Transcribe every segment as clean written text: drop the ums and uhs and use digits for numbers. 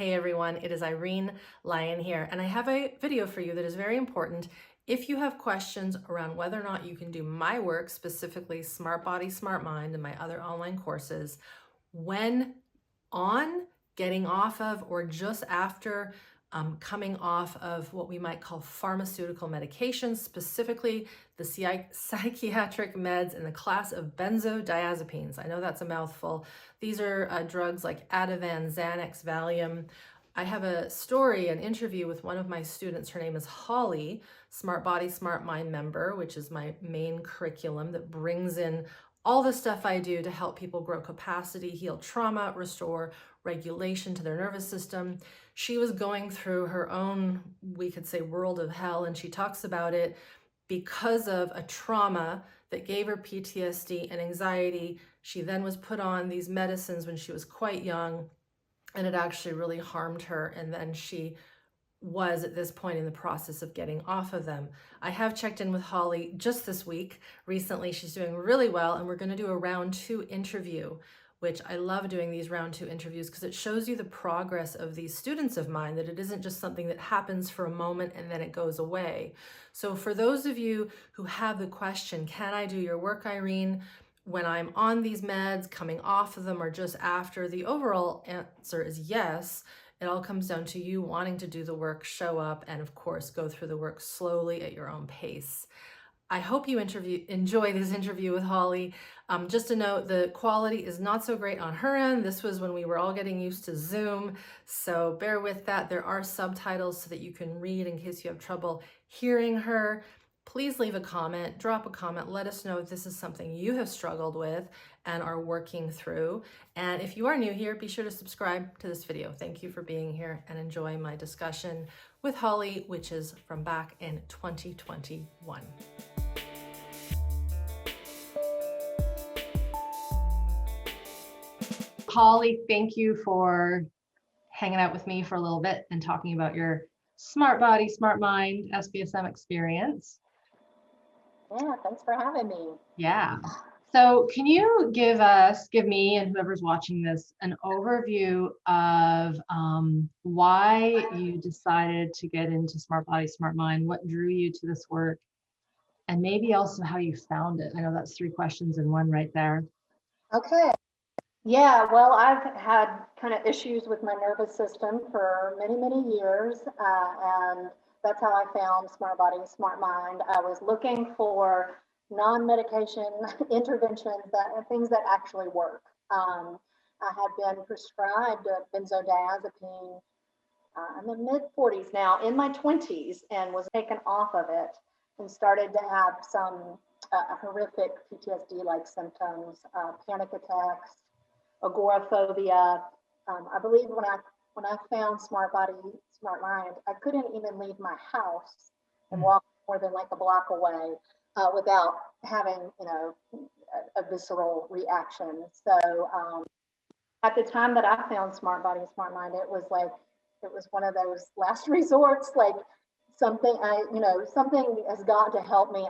Hey everyone, it is Irene, Lyon here, and I have a video for you that is very important. If you have questions around whether or not you can do my work, specifically SmartBody SmartMind and my other online courses, when on, getting off of, or just after coming off of what we might call pharmaceutical medications, specifically the psychiatric meds in the class of benzodiazepines. I know that's a mouthful. These are drugs like Ativan, Xanax, Valium. I have a story, an interview with one of my students. Her name is Holly, SmartBody SmartMind member, which is my main curriculum that brings in all the stuff I do to help people grow capacity, heal trauma, restore regulation to their nervous system. She was going through her own, we could say, world of hell, and she talks about it because of a trauma that gave her PTSD and anxiety. She then was put on these medicines when she was quite young, and it actually really harmed her. And then she was at this point in the process of getting off of them. I have checked in with Holly just this week. Recently, she's doing really well, and we're going to do a round 2 interview, which I love doing these round 2 interviews because it shows you the progress of these students of mine, that it isn't just something that happens for a moment and then it goes away. So for those of you who have the question, can I do your work, Irene, when I'm on these meds, coming off of them, or just after, the overall answer is yes. It all comes down to you wanting to do the work, show up, and of course, go through the work slowly at your own pace. I hope you enjoy this interview with Holly. Just to note, the quality is not so great on her end. This was when we were all getting used to Zoom, so bear with that. There are subtitles so that you can read in case you have trouble hearing her. Please leave a comment, drop a comment, let us know if this is something you have struggled with and are working through. And if you are new here, be sure to subscribe to this video. Thank you for being here, and enjoy my discussion with Holly, which is from back in 2021. Holly, thank you for hanging out with me for a little bit and talking about your SmartBody SmartMind SBSM experience. Yeah, thanks for having me. Yeah. So can you give me and whoever's watching this an overview of why you decided to get into SmartBody SmartMind, what drew you to this work, and maybe also how you found it? I know that's 3 questions in one right there. Okay. Yeah, well, I've had kind of issues with my nervous system for many, many years, and that's how I found SmartBody SmartMind. I was looking for non-medication interventions, things that actually work. I had been prescribed a benzodiazepine in the mid-40s now, in my 20s, and was taken off of it and started to have some horrific PTSD-like symptoms, panic attacks, agorophobia. I believe when I found SmartBody SmartMind, I couldn't even leave my house and walk more than like a block away without having, a visceral reaction. So at the time that I found SmartBody SmartMind, it was one of those last resorts, like something something has got to help me.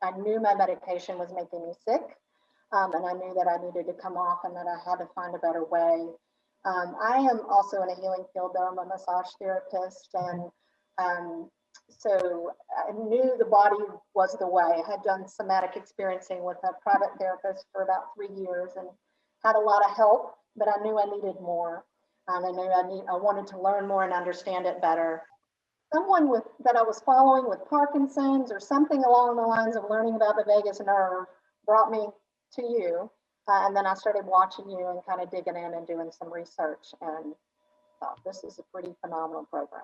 I knew my medication was making me sick. And I knew that I needed to come off and that I had to find a better way. I am also in a healing field, though. I'm a massage therapist, and so I knew the body was the way. I had done somatic experiencing with a private therapist for about 3 years and had a lot of help, but I knew I needed more. And I knew I wanted to learn more and understand it better. Someone that I was following with Parkinson's or something along the lines of learning about the vagus nerve brought me to you, and then I started watching you and kind of digging in and doing some research, and thought this is a pretty phenomenal program.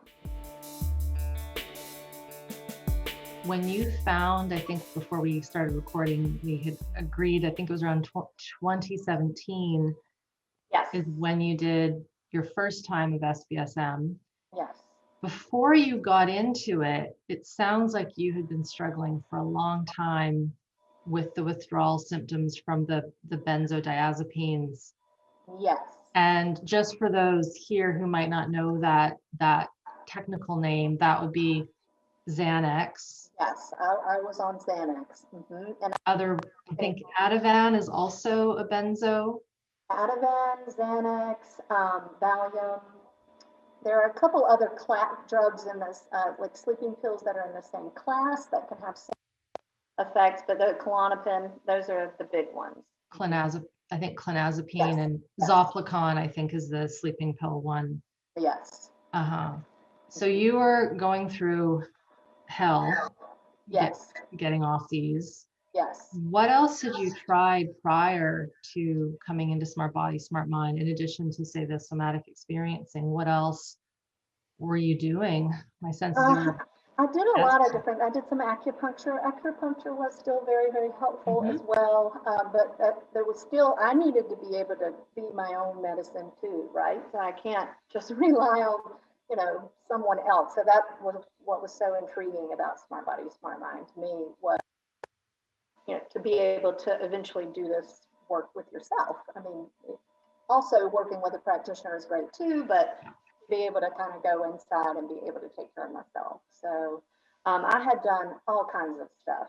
When you found, I think before we started recording, we had agreed, I think it was around 2017, Yes. is when you did your first time of SBSM. Yes. Before you got into it, it sounds like you had been struggling for a long time with the withdrawal symptoms from the benzodiazepines. Yes. And just for those here who might not know that technical name, that would be Xanax. Yes, I was on Xanax. And I think Ativan is also a benzo. Ativan, Xanax, Valium, there are a couple other drugs in this, like sleeping pills that are in the same class that can have same effects, but the Klonopin, those are the big ones. I think clonazepine Yes. and Yes. Zoflocon, I think, is the sleeping pill one. Yes. Uh-huh. So you were going through hell Yes. getting off these. Yes. What else had you tried prior to coming into Smart Body, Smart Mind, in addition to, say, the somatic experiencing? What else were you doing? My sense is I did a lot of different, I did some acupuncture. Acupuncture was still very, very helpful as well. But there was still, I needed to be able to be my own medicine too, right? So I can't just rely on, someone else. So that was what was so intriguing about Smart Body, Smart Mind to me was, to be able to eventually do this work with yourself. I mean, also working with a practitioner is great too, but be able to kind of go inside and be able to take care of myself. So I had done all kinds of stuff,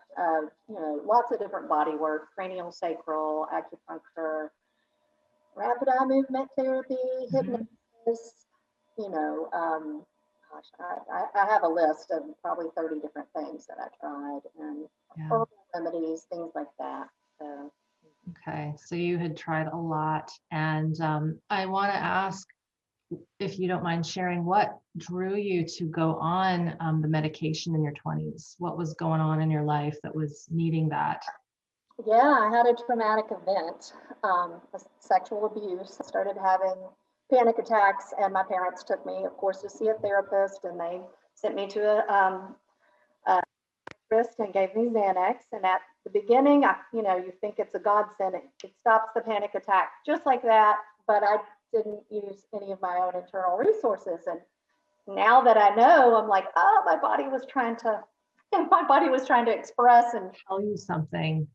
lots of different body work, cranial sacral, acupuncture, rapid eye movement therapy, hypnosis, I have a list of probably 30 different things that I tried, and herbal remedies, things like that. So. Okay, so you had tried a lot, and I want to ask, if you don't mind sharing, what drew you to go on the medication in your 20s? What was going on in your life that was needing that? Yeah, I had a traumatic event, sexual abuse. I started having panic attacks, and my parents took me, of course, to see a therapist, and they sent me to a therapist and gave me Xanax. And at the beginning, you think it's a godsend. It stops the panic attack just like that, but I didn't use any of my own internal resources. And now that I know, I'm like, oh, my body was trying to express and tell you something.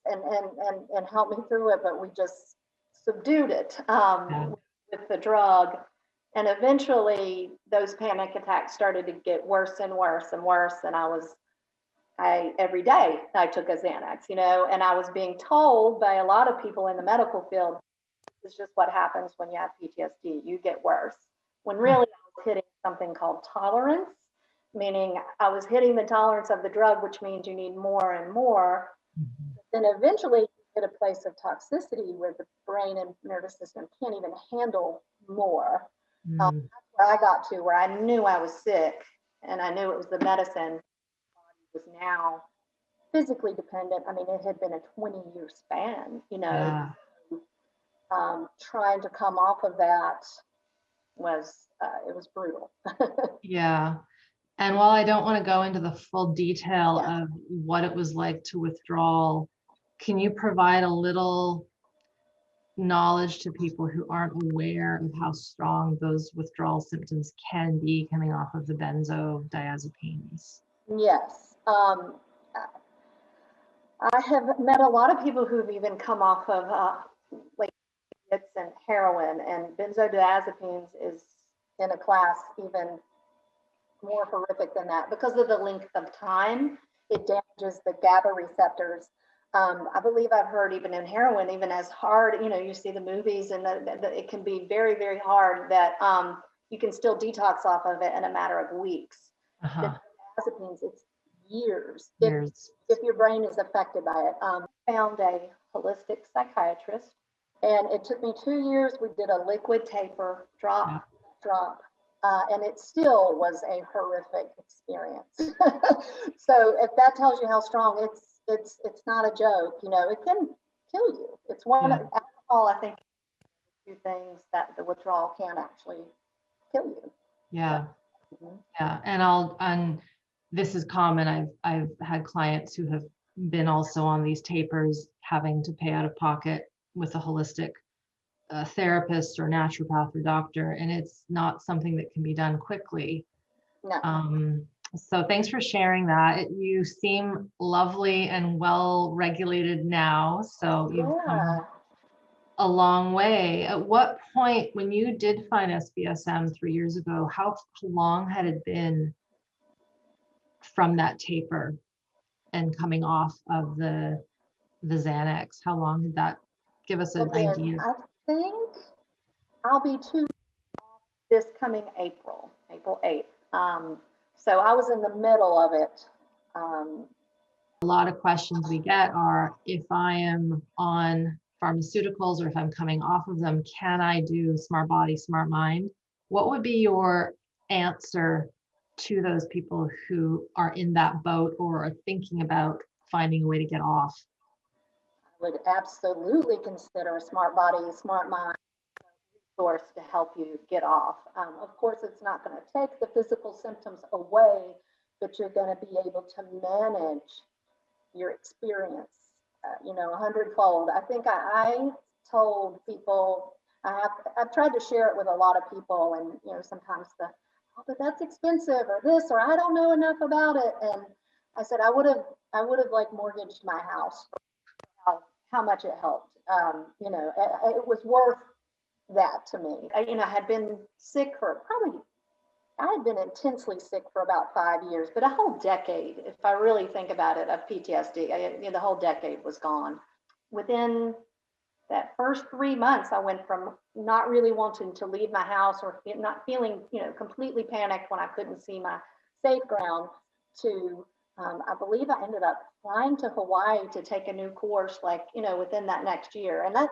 And help me through it, but we just subdued it with the drug. And eventually those panic attacks started to get worse and worse and worse. And every day I took a Xanax, and I was being told by a lot of people in the medical field, this is just what happens when you have PTSD, you get worse. When really I was hitting something called tolerance, meaning I was hitting the tolerance of the drug, which means you need more and more. Then eventually you hit a place of toxicity where the brain and nervous system can't even handle more. That's where I got to, where I knew I was sick, and I knew it was the medicine. Was now physically dependent. I mean, it had been a 20-year span, trying to come off of that it was brutal. Yeah. And while I don't want to go into the full detail of what it was like to withdraw, can you provide a little knowledge to people who aren't aware of how strong those withdrawal symptoms can be coming off of the benzodiazepines? Yes. I have met a lot of people who've even come off of like and heroin, and benzodiazepines is in a class even more horrific than that because of the length of time. It damages the GABA receptors. I believe I've heard even in heroin, even as hard, you see the movies, and it can be very, very hard that you can still detox off of it in a matter of weeks. Benzodiazepines, it's years. If your brain is affected by it. Found a holistic psychiatrist, and it took me 2 years. We did a liquid taper, drop, and it still was a horrific experience. So if that tells you how strong it's not a joke, it can kill you. It's one of alcohol, I think, two things that the withdrawal can actually kill you. Yeah. And this is common. I've had clients who have been also on these tapers, having to pay out of pocket with a holistic therapist or naturopath or doctor, and it's not something that can be done quickly. No. So thanks for sharing that. You seem lovely and well regulated now, so you've come a long way. At what point, when you did find SBSM 3 years ago, how long had it been from that taper and coming off of the Xanax? How long did that give us an idea? I think I'll be 2 this coming April 8th. So I was in the middle of it. A lot of questions we get are, if I am on pharmaceuticals or if I'm coming off of them, can I do SmartBody, SmartMind? What would be your answer to those people who are in that boat or are thinking about finding a way to get off? I would absolutely consider SmartBody, SmartMind source to help you get off. Of course, it's not going to take the physical symptoms away, but you're going to be able to manage your experience, 100-fold. I think I told people, I've tried to share it with a lot of people, and sometimes oh, but that's expensive, or this, or I don't know enough about it. And I said I would have like mortgaged my house for how much it helped. It was worth that to me. I had been sick for I had been intensely sick for about 5 years, but a whole decade, if I really think about it, of PTSD. The whole decade was gone. Within that first 3 months, I went from not really wanting to leave my house or not feeling, completely panicked when I couldn't see my safe ground to, I believe I ended up flying to Hawaii to take a new course, within that next year. And that,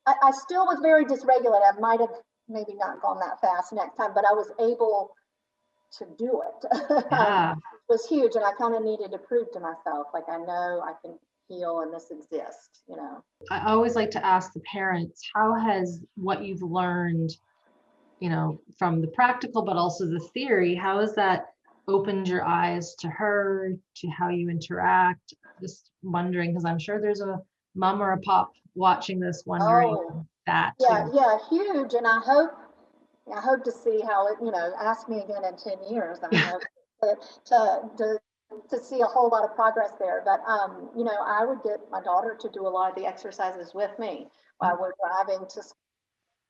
I still was very dysregulated. I might have maybe not gone that fast next time, but I was able to do it. Yeah. It was huge. And I kind of needed to prove to myself, like, I know I can heal and this exists, I always like to ask the parents, how has what you've learned, from the practical, but also the theory, how has that opened your eyes to her, to how you interact? Just wondering, because I'm sure there's a mom or a pop watching this wondering that too. Yeah, huge. And I hope to see how it, ask me again in 10 years. I hope to see a whole lot of progress there. But, I would get my daughter to do a lot of the exercises with me while we're driving to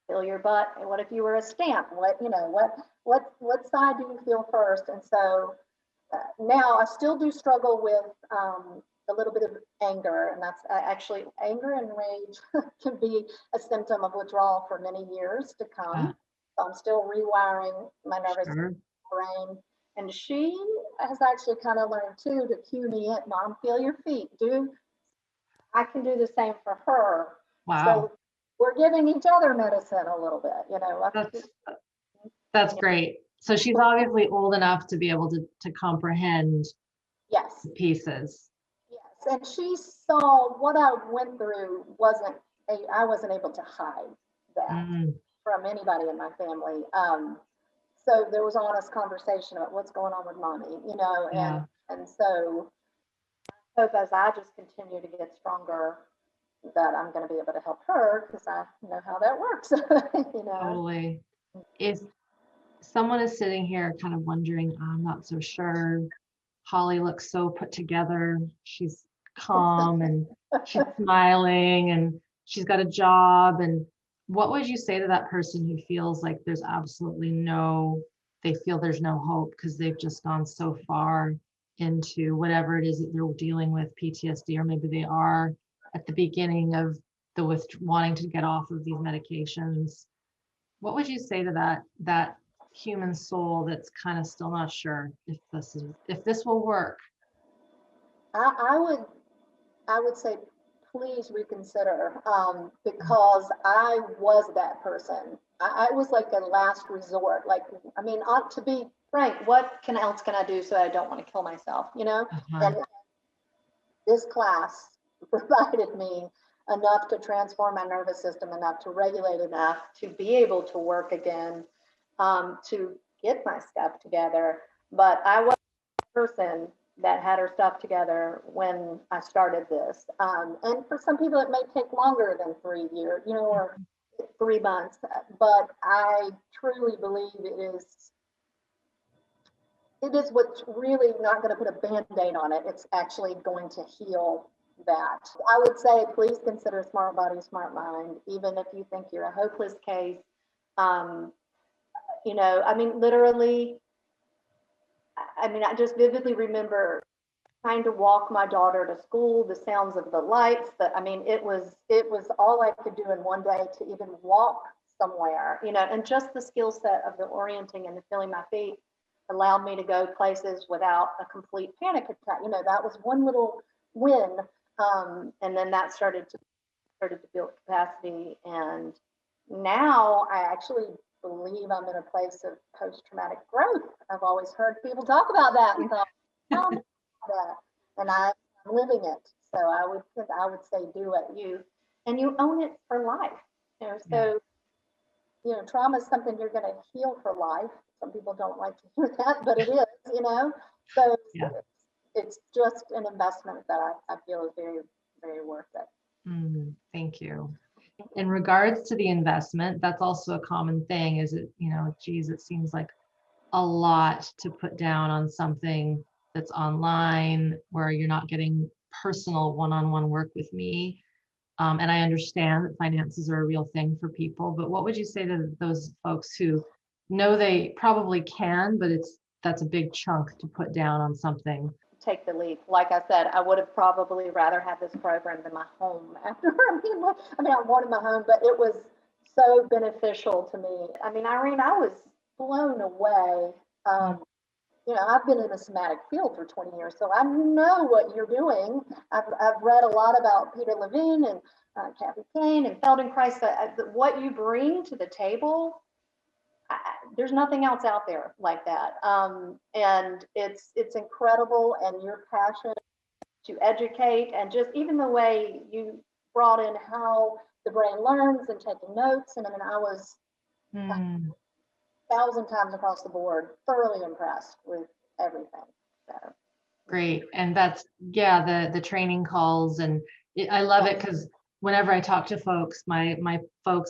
feel your butt. And what if you were a stamp? What side do you feel first? And so now I still do struggle with a little bit of anger, and that's actually anger and rage can be a symptom of withdrawal for many years to come. So I'm still rewiring my nervous brain. And she has actually kind of learned too to cue me in. Mom, feel your feet. I can do the same for her. Wow. So we're giving each other medicine a little bit, That's great. So she's obviously old enough to be able to comprehend yes pieces. Yes, and she saw what I went through. I wasn't able to hide that from anybody in my family. So there was honest conversation about what's going on with mommy, and so I hope as I just continue to get stronger that I'm going to be able to help her, because I know how that works. Totally. If someone is sitting here kind of wondering, I'm not so sure, Holly looks so put together, she's calm and she's smiling and she's got a job, and what would you say to that person who feels like there's absolutely they feel there's no hope because they've just gone so far into whatever it is that they're dealing with, PTSD, or maybe they are at the beginning of wanting to get off of these medications? What would you say to that human soul that's kind of still not sure if this will work? I would say, please reconsider, because I was that person. I was like a last resort. To be frank, what else can I do so that I don't want to kill myself? And this class provided me enough to transform my nervous system, enough to regulate, enough to be able to work again, to get my stuff together. But I was the person that had her stuff together when I started this. And for some people, it may take longer than 3 years, or 3 months. But I truly believe it is what's really not going to put a Band-Aid on it. It's actually going to heal that. I would say, please consider SmartBody SmartMind, even if you think you're a hopeless case. Literally, I just vividly remember trying to walk my daughter to school, the sounds of the lights, it was all I could do in one day to even walk somewhere, and just the skill set of the orienting and the feeling my feet allowed me to go places without a complete panic attack. That was one little win. And then that started to build capacity. And now I actually believe I'm in a place of post-traumatic growth. I've always heard people talk about that and thought, oh, that. And I'm living it. So I would say do it, and you own it for life. So trauma is something you're going to heal for life. Some people don't like to hear that, but it is, So it's just an investment that I feel is very, very worth it. Thank you. In regards to the investment, that's also a common thing. Is it, geez, it seems like a lot to put down on something that's online where you're not getting personal one-on-one work with me. And I understand that finances are a real thing for people, but what would you say to those folks who know they probably can, but that's a big chunk to put down on something? Take the leap. Like I said, I would have probably rather had this program than my home after. I wanted my home, but it was so beneficial to me. Irene, I was blown away. I've been in the somatic field for 20 years, so I know what you're doing. I've read a lot about Peter Levine and Kathy Kane and Feldenkrais. What you bring to the table, there's nothing else out there like that. And it's incredible, and your passion to educate, and just even the way you brought in how the brain learns and taking notes. And I was 1,000 times across the board thoroughly impressed with everything. So. Great. And that's, the training calls, and I love it because whenever I talk to folks, my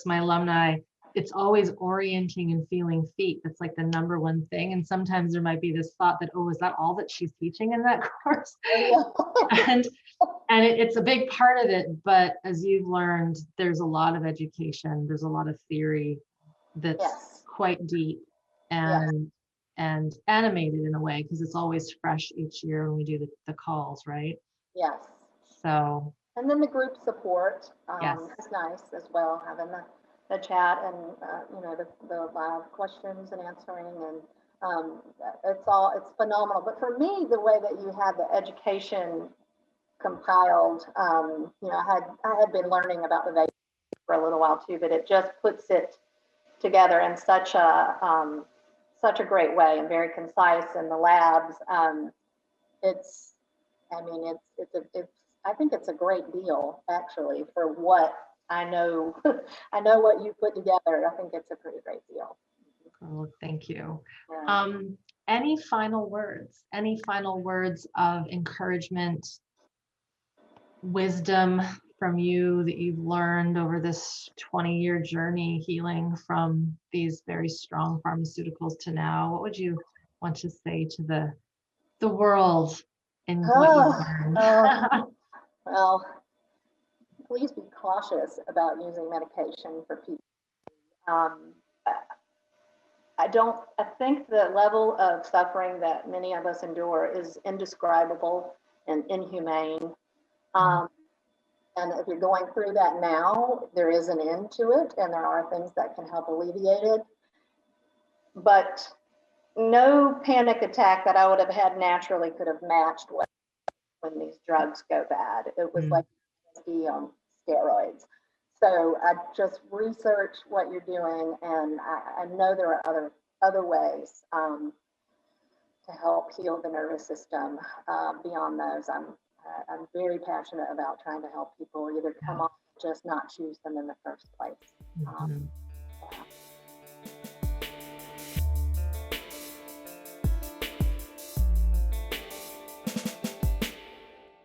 alumni, it's always orienting and feeling feet. That's like the number one thing. And sometimes there might be this thought that, is that all that she's teaching in that course? and it's a big part of it. But as you've learned, there's a lot of education. There's a lot of theory that's quite deep and animated in a way, because it's always fresh each year when we do the calls, right? Yes. So. And then the group support is nice as well, having the chat and the live questions and answering, and it's phenomenal. But for me, the way that you had the education compiled, I had been learning about the vagus for a little while too, but it just puts it together in such a great way and very concise. In the labs, I think it's a great deal actually for what I know. I know what you put together. I think it's a pretty great deal. Oh, thank you. Yeah. Any final words? Any final words of encouragement, wisdom from you that you've learned over this 20-year journey healing from these very strong pharmaceuticals to now? What would you want to say to the world in what you've learned? Well, please be cautious about using medication for people. I think the level of suffering that many of us endure is indescribable and inhumane. And if you're going through that now, there is an end to it, and there are things that can help alleviate it. But no panic attack that I would have had naturally could have matched when these drugs go bad. It was like PTSD on steroids. So I just research what you're doing, and I know there are other ways to help heal the nervous system beyond those. I'm very passionate about trying to help people either come off, just not choose them in the first place.